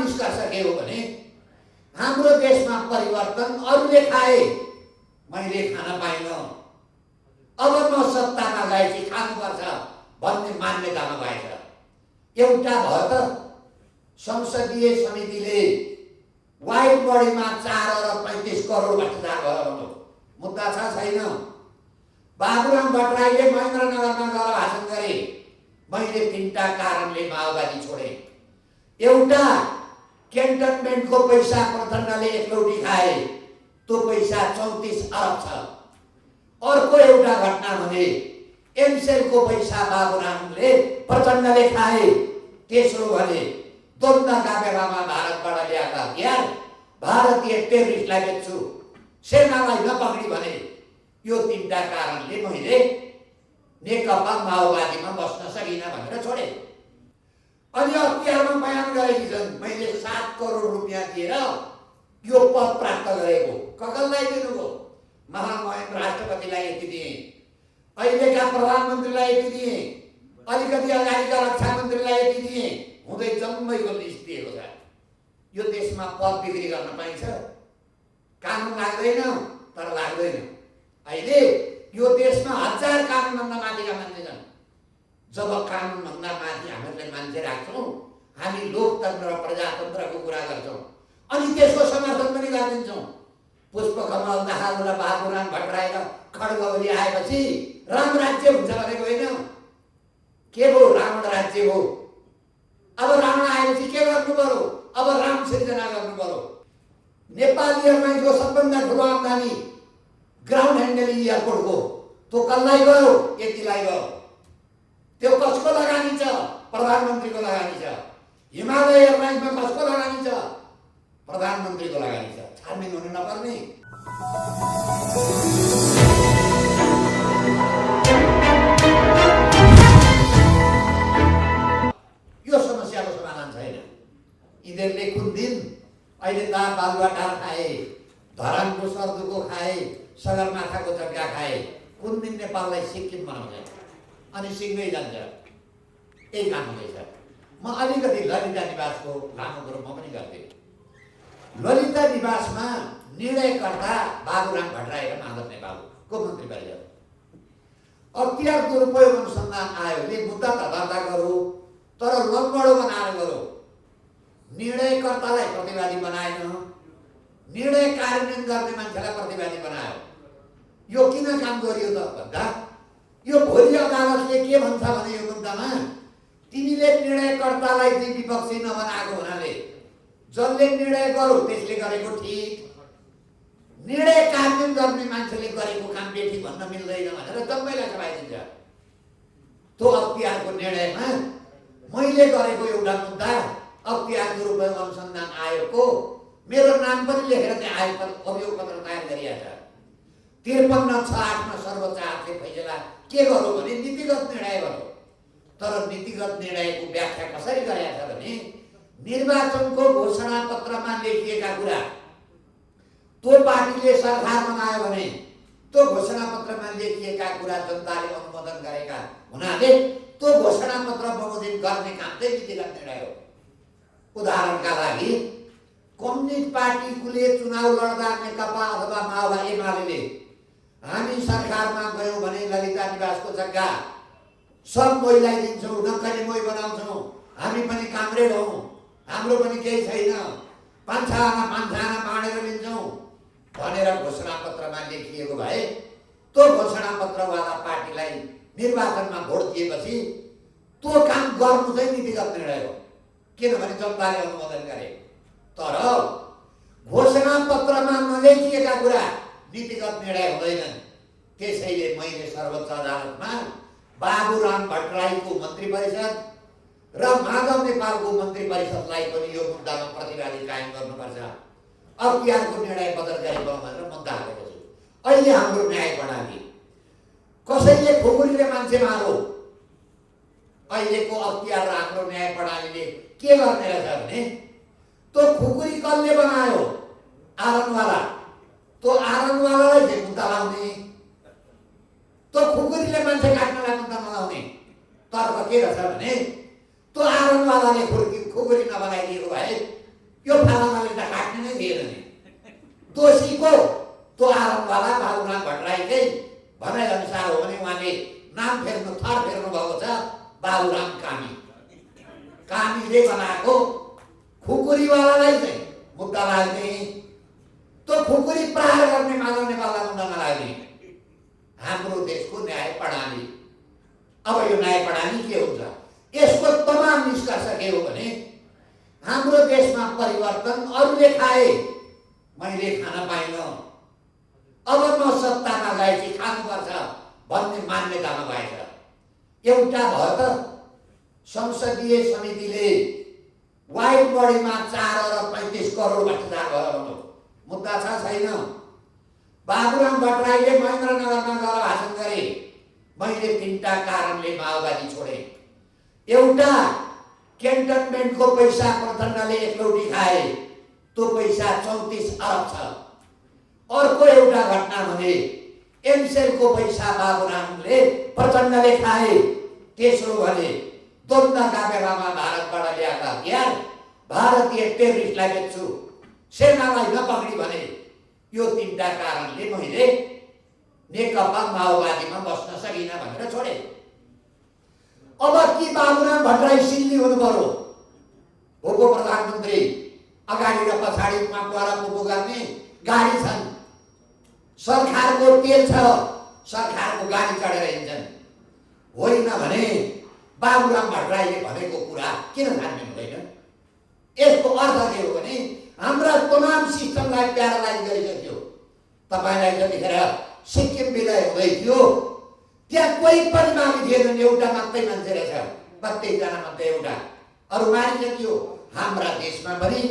निष्कर्ष के हो भने हाम्रो देशमा परिवर्तन अरूले खाए, मैले खान पाइनँ। अब म सत्तामा गएपछि खानुपर्छ भन्ने मान्यतामा गएछ। एउटा भयो त संसदीय समितिले वाइड बडीमा 4.35 करोड भ्रष्टाचार भयो भन्नु मुद्दा छ छैन? बाबुराम भट्टराईले महेन्द्रनगरमा गएर भाषण गरे, मैले 3टा कारणले माओवादी छोडे। एउटा, क्यान्टनमेन्टको पैसा प्रचण्डले एकलौटी खाए, त्यो पैसा 34 अरब छ। अर्को एउटा घटना भने एमसेलको पैसा बाबुरामले प्रचण्डले खाए। तेस्रो भने द्वन्द्वका बेलामा भारतबाट ल्याएका हतियार भारतीय टेररिस्टलाई बेच्छु, सेनालाई नपक्डी भने। यो 3टा कारणले मैले नेकपा माओवादीमा बस्न सकिनँ भनेर छोडे। अनि अख्तियारमा बयान गरेकी छन्, मैले 7 करोड रुपियाँ दिएर यो पद प्राप्त गरेको। कसलाई दिनुभयो? महामहिम राष्ट्रपतिलाई यति दिएँ, अहिलेका प्रधानमन्त्रीलाई यति दिएँ, अलिकति अगाडिका रक्षा मन्त्रीलाई यति दिएँ, हुँदै जम्मैको लिस्ट दिएको छ। यो देशमा पद बिक्री गर्न पाइन्छ? कानुन लाग्दैन, तर लाग्दैन। अहिले यो देशमा 1000 कानुनभन्दा माथिका मान्छे छन्। जब कानुनभन्दा माथि हामीले मान्छे राख्छौँ, हामी लोकतन्त्र र प्रजातन्त्रको कुरा गर्छौँ अनि त्यसको समर्थन पनि गरिदिन्छौँ। पुष्पकमल दाहाल र बाबुराम भट्टराई र खड्ग ओली आएपछि राम राज्य हुन्छ भनेको होइन। के भयो? रावण राज्य हो। अब रावण आएपछि के गर्नु पर्यो? अब राम सिर्जना गर्नु पर्यो। नेपाली एयरलाइन्सको सबभन्दा ठुलो आम्दानी ग्राउन्ड ह्यान्डलिङ एयरपोर्टको, त्यो कसलाई गयो? यतिलाई गयो। त्यो कसको लगानी छ? प्रधानमन्त्रीको लगानी छ। हिमालय एयरलाइन्समा कसको लगानी छ? प्रधानमन्त्रीको लगानी छ। छानबिन हुनु नपर्ने। यो समस्याको समाधान छैन। यिनीहरूले कुन दिन अहिले त बालुवाटार खाए, धरानको सर्दुको खाए, सगरमाथाको जग्गा खाए, कुन दिन नेपाललाई सिक्किम बनाउँछ अनि सिक्दै जान्छ। यही काम हुँदैछ। म अलिकति ललिता निवासको लामो कुरो म पनि गर्थेँ। ललिता निवासमा निर्णयकर्ता बाबुराम भट्टराई र माधव नेपालको मन्त्री परिषद। अख्तियार दुरुपयोग अनुसन्धान आयोगले मुद्दा त दर्ता गरो, तर लम्बडो बनाएर गरो। निर्णयकर्तालाई प्रतिवादी बनाएन, निर्णय कार्यान्वयन गर्ने मान्छेलाई प्रतिवादी बनायो। यो किन काम गरियो त भन्दा, यो भोलि अदालतले के भन्छ भने यो मुद्दामा तिमीले निर्णयकर्तालाई चाहिँ विपक्षी नबनाएको हुनाले जसले निर्णय गरो त्यसले गरेको ठिक, निर्णय कार्यान्वयन गर्ने मान्छेले गरेको काम बेठिक भन्न मिल्दैन भनेर जम्मैलाई सभाइदिन्छ। त्यो अख्तियारको निर्णयमा मैले गरेको एउटा मुद्दा अख्तियार दुरुपयोग अनुसन्धान आयोगको मेरो नाम पनि लेखेर त्यहाँ आयोग अभियोग पत्र तयार गरिएको छ। 53/6/8 सर्वोच्च आयोगले फैसला के गर्यो भने नीतिगत निर्णय गर्यो। तर नीतिगत निर्णयको व्याख्या कसरी गरेको छ भने निर्वाचनको घोषणा पत्रमा लेखिएका कुरा त्यो पार्टीले सरकार बनायो भने त्यो घोषणा पत्रमा लेखिएका कुरा जनताले अनुमोदन गरेका हुनाले त्यो घोषणा पत्र बमोजिम गर्ने काम चाहिँ नीतिगत निर्णय हो। उदाहरणका लागि कम्युनिस्ट पार्टीले चुनाव लड्दा नेकपा अथवा माओवादी एमाले हामी सरकारमा गयौँ भने ललिता निवासको जग्गा सब मोहीलाई दिन्छौँ, नक्कली मोही बनाउँछौँ, हामी पनि कामरेड हौँ, हाम्रो पनि केही छैन, 5 आना बाँडेर लिन्छौँ भनेर घोषणा पत्रमा लेखिएको भए त्यो घोषणा पत्रवाला पार्टीलाई निर्वाचनमा भोट दिएपछि त्यो काम गर्नु चाहिँ नीतिगत निर्णय हो, किनभने जनताले अनुमोदन गरे। तर घोषणा पत्रमा नलेखिएका कुरा नीतिगत निर्णय हुँदैनन्। त्यसैले मैले सर्वोच्च अदालतमा बाबुराम भट्टराईको मन्त्री परिषद र माधव नेपालको मन्त्री परिषदलाई पनि यो मुद्दामा प्रतिवादी कायम गर्नुपर्छ, अख्तियारको निर्णय बदल गरेको भनेर मुद्दा हालेको छु। अहिले हाम्रो न्याय प्रणाली कसैले खुकुरीले मान्छे मारो, अहिलेको अख्तियार र हाम्रो न्याय प्रणालीले के गर्ने रहेछ भने त्यो खुकुरी कसले बनायो? आरनवाला। त्यो आरनवालालाई चाहिँ मुद्दा लाउने, त्यो खुकुरीले मान्छे काट्नलाई मुद्दा नलाउने। तर्क के रहेछ भने त्यो आरनवालाले खुकुरी नबनाइदिएको भए यो फलानाले त काट्ने नै थिएन नि। दोषीको त्यो आरोपवाला बाबुराम भट्टराईकै भनाइअनुसार हो भने उहाँले नाम फेर्नु थर फेर्नु भएको छ बाबुराम कामी। कामीले बनाएको खुकुरीवालालाई चाहिँ मुद्दा लाग्ने, त्यो खुकुरी प्रहार गर्ने मानव नेपाललाई मुद्दा नलाग्ने हाम्रो देशको न्याय प्रणाली। अब यो न्याय प्रणाली के हुन्छ? यसको तमाम निष्कर्ष के हो भने हाम्रो देशमा परिवर्तन अरूले खाए, मैले खान पाइनँ, अब म सत्तामा गएपछि खानुपर्छ भन्ने मान्यतामा गएछ। एउटा भयो त संसदीय समितिले वाइट बडीमा 4 अरब 35 करोड भ्रष्टाचार भयो भन्नु मुद्दा छ छैन? बाबुराम भट्टराईले महेन्द्रनगरमा गएर भाषण गरे, मैले 3टा कारणले माओवादी छोडे। एउटा क्यान्टनमेन्टको पैसा प्रचण्डले एकलौटी खाए, त्यो पैसा 34 अरब छ। अर्को एउटा घटना भने एमसेलको पैसा बाबुरामले प्रचण्डले खाए। तेस्रो भने द्वन्द्वका बेलामा भारतबाट ल्याएका हतियार भारतीय टेररिस्टलाई बेच्छु, सेनालाई नपक्डी भने। यो 3टा कारणले मैले नेकपा माओवादीमा बस्न सकिनँ भनेर छोडे। अब कि बाबुराम भट्टराई सिल्ली हुनु पर्यो? उप प्रधानमन्त्री अगाडि र पछाडिमा गएर पुगो गर्ने गाडी छन्, सरकारको तेल छ, सरकारको गाडी चढेर हिँड्छन्। होइन भने बाबुराम भट्टराईले भनेको कुरा किन मान्नु हुँदैन? यसको अर्थ के हो भने हाम्रा तमाम सिस्टमलाई प्यारालाइज गरिसक्यो। तपाईँलाई जतिखेर सिक्किम विलय हुँदै थियो त्यहाँ कोही पनि मागी थिएन, एउटा मात्रै मान्छे रहेछ, प्रत्येकजना मात्रै एउटा, अरू मारिसक्यो। हाम्रा देशमा पनि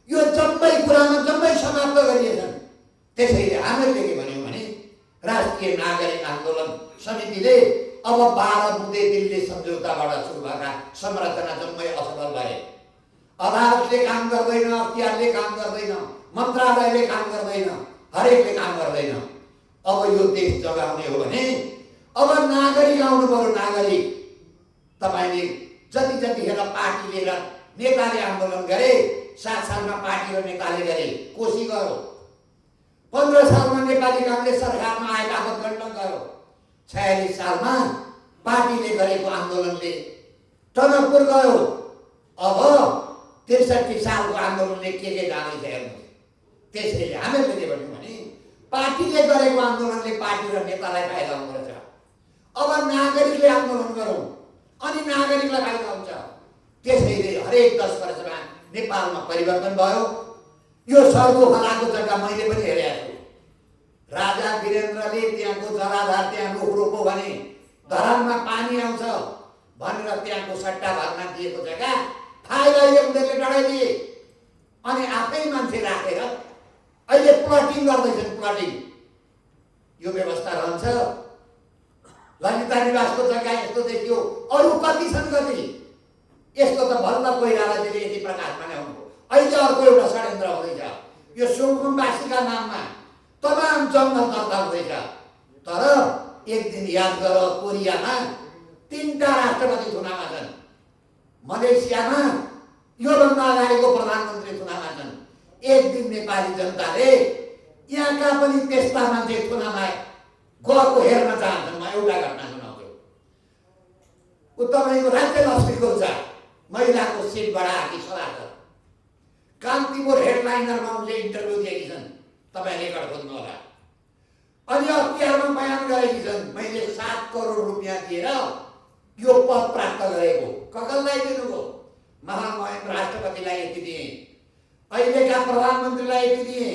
यो जम्मै कुरामा जम्मै समाप्त गरिएछन्। त्यसैले हामीले के भन्यौँ भने राष्ट्रिय नागरिक आन्दोलन समितिले अब 12 बुँदे दिल्ली सम्झौताबाट सुरु भएका संरचना जम्मै असफल भए। अदालतले काम गर्दैन, अख्तियारले काम गर्दैन, मन्त्रालयले काम गर्दैन, हरेकले काम गर्दैन। अब यो देश जगाउने हो भने अब नागरिक आउनु पर्यो। नागरिक तपाईँले जतिखेर पार्टी लिएर नेताले आन्दोलन गरे, 7 सालमा पार्टी र नेताले गरे, कोसी गयो। 15 सालमा नेपाली काङ्ग्रेस सरकारमा आए, आपत गर्न गयो। 46 सालमा पार्टीले गरेको आन्दोलनले टनकपुर गयो। अब 63 सालको आन्दोलनले के जाँदैछ हेर्नुहोस्। त्यसैले हामीले के भन्यौँ भने पार्टीले गरेको आन्दोलनले पार्टी र नेतालाई फाइदा हुँदो रहेछ। अब नागरिकले आन्दोलन गरौँ अनि नागरिकलाई फाइदा हुन्छ। त्यसैले हरेक 10 वर्षमा नेपालमा परिवर्तन भयो। यो सर्दो खलाको जग्गा मैले पनि हेरेको छु। राजा वीरेन्द्रले त्यहाँको जलाधार त्यहाँ रुख रोपो भने धरानमा पानी आउँछ भनेर त्यहाँको सट्टा भर्ना दिएको जग्गा फाइदाले उनीहरूले डढाइदिए अनि आफै मान्छे राखेर अहिले प्लटिङ गर्दैछन्। प्लटिङ यो व्यवस्था रहन्छ। ललिता निवासको जग्गा यस्तो देखियो, अरू कति छन् कति? यस्तो त भन्न कोइरालाजीले यति प्रकाशमा ल्याउनुभयो। अहिले अर्को एउटा षड्यन्त्र हुँदैछ। यो सुकुम्बासीका नाममा तमाम जङ्गल दर्ता हुँदैछ। तर एक दिन याद गर, कोरियामा 3टा राष्ट्रपति चुनावमा छन्, मलेसियामा योभन्दा अगाडिको प्रधानमन्त्री चुनावमा छन्। एक दिन नेपाली जनताले यहाँका पनि त्यस्ता मान्छे चुनावमा गएको हेर्न चाहन्छन्। म एउटा घटना सुनाउँछु। तपाईँको राज्य लक्ष्मीको छ महिलाको सिटबाट आएकी सलाहकार कान्तिपुर हेडलाइनरमा उनले इन्टरभ्यू दिएकी छन्। तपाईँ रेकर्ड खोज्नु होला। अनि अख्तियारमा बयान गरेकी छन्, मैले 7 करोड रुपियाँ दिएर यो पद प्राप्त गरेको। कसलाई दिनुभयो? महामहिम राष्ट्रपतिलाई यति दिएँ, अहिलेका प्रधानमन्त्रीलाई यति दिएँ,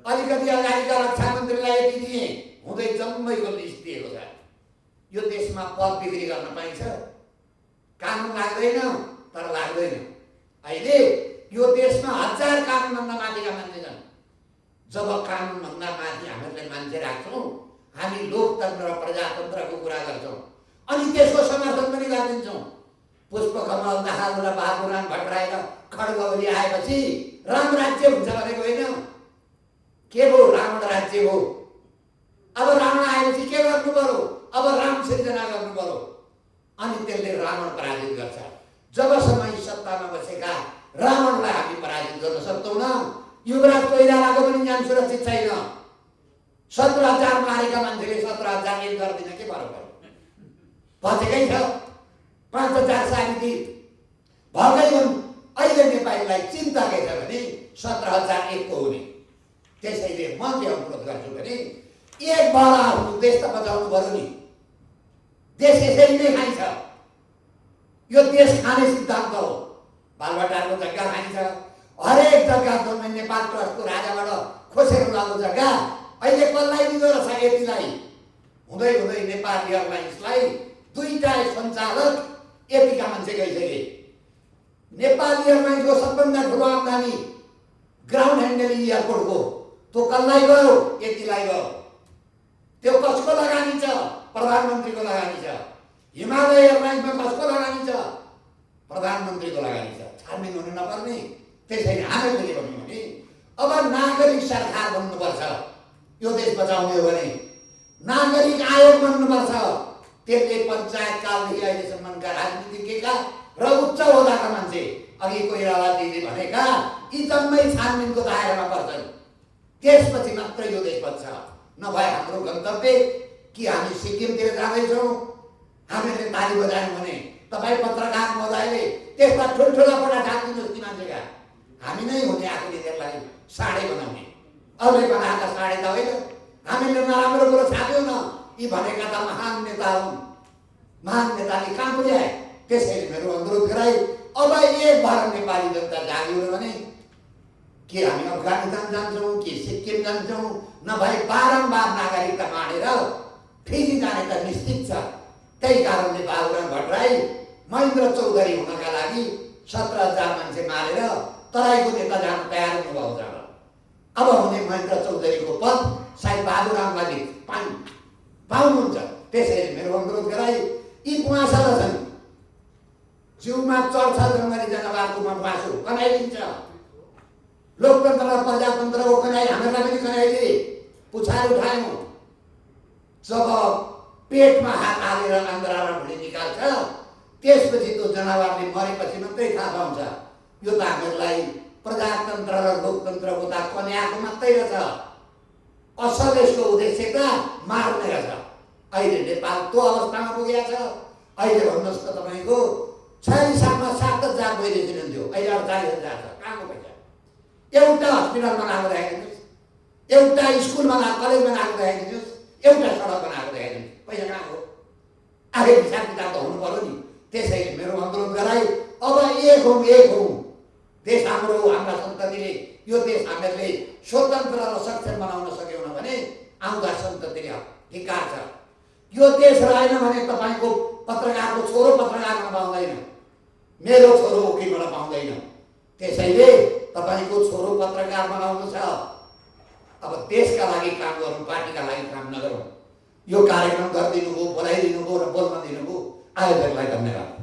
अलिकति अगाडिका रक्षा मन्त्रीलाई यति दिएँ, हुँदै जम्मैको लिस्ट दिएको छ। यो देशमा पद बिक्री गर्न पाइन्छ? कानुन लाग्दैन, तर लाग्दैन। अहिले यो देशमा 1000 कानुनभन्दा माथिका मान्छे छन्। जब कानुनभन्दा माथि हामीले मान्छे राख्छौँ, हामी लोकतन्त्र र प्रजातन्त्रको कुरा गर्छौँ अनि त्यसको समर्थन पनि गरिदिन्छौँ। पुष्पकमल दाहाल र बाबुराम भट्टराई र खड्गौली आएपछि राम राज्य हुन्छ भनेको होइन। के भयो? रावण राज्य हो। अब रावण आएपछि के गर्नु पर्यो? अब राम सिर्जना गर्नु पर्यो अनि त्यसले रावण पराजित गर्छ। जबसम्म सत्तामा बसेका रावणलाई हामी पराजित बचाउन युवराज कोइरालाको पनि ज्यान सुरक्षित छैन। 17,000 मारेका मान्छेले 17,000 एक गर्दिन के फरक पर्यो? बचेकै छ 5,000 साबिती भएकै हुन्। अहिले नेपालीलाई चिन्ता के छ भने 17,001 को हुने। त्यसैले म के अनुरोध गर्छु भने एक बार आफ्नो देश त बचाउनु पर्यो नि। देश यसरी नै खाइन्छ। यो देश खाने सिद्धान्त हो। बालबटारको जग्गा खाइन्छ। हरेक जग्गा जुन नेपाल ट्रस्टको राजाबाट खोसेर लागेको जग्गा अहिले कसलाई दिँदो रहेछ? यतिलाई हुँदै हुँदै नेपाल एयरलाइन्सलाई 2टा सञ्चालक यतिका मान्छे गइसके। नेपाल एयरलाइन्सको सबभन्दा ठुलो आम्दानी ग्राउन्ड ह्यान्डलिङ एयरपोर्टको त्यो कसलाई गयो? यतिलाई गयो। त्यो कसको लगानी छ? प्रधानमन्त्रीको लगानी छ। हिमालय एयरलाइन्समा कसको लगानी छ? प्रधानमन्त्रीको लगानी छ। छानबिन हुनु नपर्ने। त्यसैले हामीले के भन्नु भने अब नागरिक सरकार बन्नुपर्छ। यो देश बचाउने हो भने नागरिक आयोग बन्नुपर्छ। त्यसले पञ्चायत कालदेखि अहिलेसम्मका राजनीतिज्ञका र उच्च ओहदाका मान्छे अघि कोइरालाजीले भनेका यी जम्मै छानबिनको दायरामा पर्छन्। त्यसपछि मात्र यो देश बन्छ। नभए हाम्रो गन्तव्य कि हामी सिक्किमतिर जाँदैछौँ, हामीले ताली बजायौँ भने तपाईँ पत्रकार महोदयले त्यसमा ठुल्ठुला पटा ढाकिदिनुहोस् ती मान्छेका। हामी नै हुने आफूले त्यसलाई साडे बनाउने। अरूले बनाएका साडे त होइन। हामीले नराम्रो कुरो छाप्यौँ न। यी भनेका त महान नेता हुन्। महान नेताले कहाँ पुर्याए? त्यसैले मेरो अनुरोध गराई अब एक बार नेपाली जनता जाग्यो भने कि हामी अफगानिस्तान जान्छौँ कि सिक्किम जान्छौँ, नभए बारम्बार नागरिकता मानेर फेरि जाने त निश्चित छ। त्यही कारणले बाबुराम भट्टराई महेन्द्र चौधरी हुनका लागि 17,000 मान्छे मारेर तराईको नेता जान तयार हुनुभएको छ। अब हुने महेन्द्र चौधरीको पद सायद बाबुरामलाई पाउनुहुन्छ। त्यसैले मेरो अनुरोध गराई यी पुवासाला छन् जिउमा चढ्छ जङ्गली जनावरको मासु कनाइदिन्छ। लोकतन्त्र र प्रजातन्त्रको कनाइ हामीलाई पनि कनाइदिए पुछार उठायौँ। जब पेटमा हात हालेर आन्द्रा र भुँडी निकाल्छ त्यसपछि त्यो जनावरले मरेपछि मात्रै थाहा पाउँछ। यो त हामीहरूलाई प्रजातन्त्र र लोकतन्त्रको त कन्याको मात्रै रहेछ। असल यसको उद्देश्य त मार्ने रहेछ। अहिले नेपाल त्यो अवस्थामा पुगेको छ। अहिले भन्नुहोस् त तपाईँको 46 सालमा 7,000 भइरहेको हुन्थ्यो, अहिले 48,000 छ। कहाँको पैसा? एउटा हस्पिटलमा लागेको देखाइदिनुहोस्, एउटा स्कुलमा कलेजमा लागेको देखाइदिनुहोस्, एउटा सडक बनाएको देखाइदिनुहोस्। पैसा कहाँको? आखिर हिसाब किताब त हुनु पर्यो नि। त्यसैले मेरो अनुरोध गराई अब एक हौँ। देश हाम्रो, हाम्रा सन्ततिले यो देश हामीहरूले स्वतन्त्र र सक्षम बनाउन सक्यौँ भने आउँदा सन्ततिले धिक्कार छ। यो देश रहेन भने तपाईँको पत्रकारको छोरो पत्रकार हुन पाउँदैन, मेरो छोरो वकिल हुन पाउँदैन। त्यसैले तपाईँको छोरो पत्रकार बनाउनु छ। अब देशका लागि काम गरौँ, पार्टीका लागि काम नगरौँ। यो कार्यक्रम गरिदिनु भयो, बोलाइदिनु भयो र बोल्न दिनुभयो। आयोजकलाई धन्यवाद।